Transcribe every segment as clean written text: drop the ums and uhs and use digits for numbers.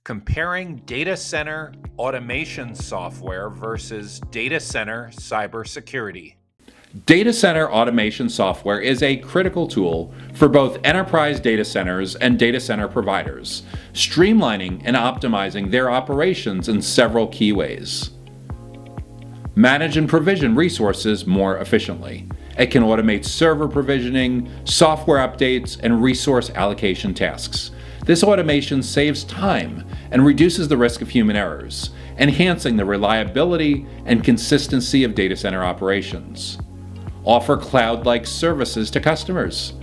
Comparing data center automation software versus data center cybersecurity. Data center automation software is a critical tool for both enterprise data centers and data center providers, streamlining and optimizing their operations in several key ways. Manage and provision resources more efficiently. It can automate server provisioning, software updates, and resource allocation tasks. This automation saves time and reduces the risk of human errors, enhancing the reliability and consistency of data center operations. Offer cloud-like services to customers.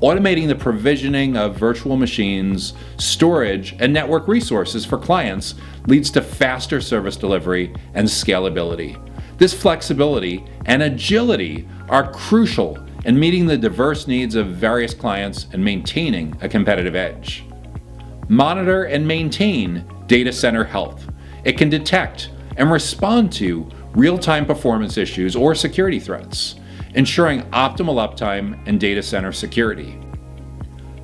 Automating the provisioning of virtual machines, storage, and network resources for clients leads to faster service delivery and scalability. This flexibility and agility are crucial in meeting the diverse needs of various clients and maintaining a competitive edge. Monitor and maintain data center health. It can detect and respond to real-time performance issues or security threats, ensuring optimal uptime and data center security.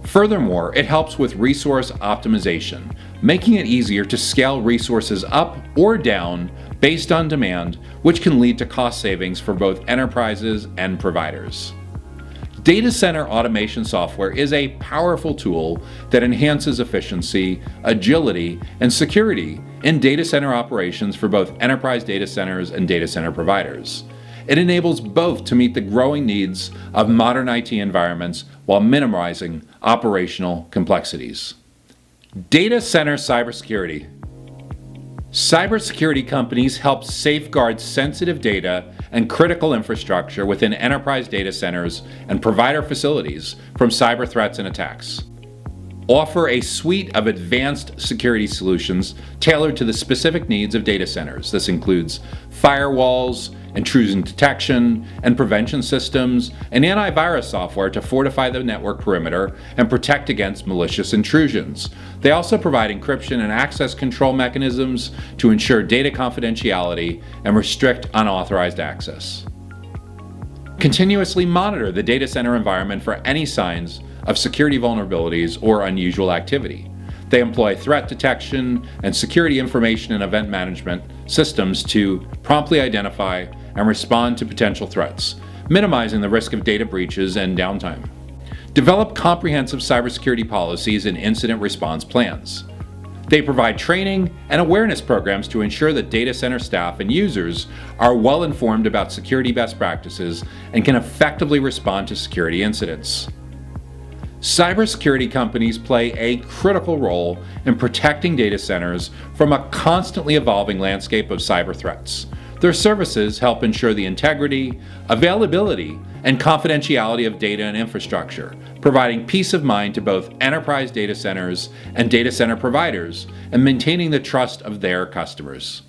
Furthermore, it helps with resource optimization, making it easier to scale resources up or down based on demand, which can lead to cost savings for both enterprises and providers. Data center automation software is a powerful tool that enhances efficiency, agility, and security in data center operations for both enterprise data centers and data center providers. It enables both to meet the growing needs of modern IT environments while minimizing operational complexities. Data center cybersecurity. Cybersecurity companies help safeguard sensitive data and critical infrastructure within enterprise data centers and provider facilities from cyber threats and attacks. Offer a suite of advanced security solutions tailored to the specific needs of data centers. This includes firewalls, intrusion detection and prevention systems, and antivirus software to fortify the network perimeter and protect against malicious intrusions. They also provide encryption and access control mechanisms to ensure data confidentiality and restrict unauthorized access. Continuously monitor the data center environment for any signs of security vulnerabilities or unusual activity. They employ threat detection and security information and event management systems to promptly identify and respond to potential threats, minimizing the risk of data breaches and downtime. Develop comprehensive cybersecurity policies and incident response plans. They provide training and awareness programs to ensure that data center staff and users are well informed about security best practices and can effectively respond to security incidents. Cybersecurity companies play a critical role in protecting data centers from a constantly evolving landscape of cyber threats. Their services help ensure the integrity, availability, and confidentiality of data and infrastructure, providing peace of mind to both enterprise data centers and data center providers, and maintaining the trust of their customers.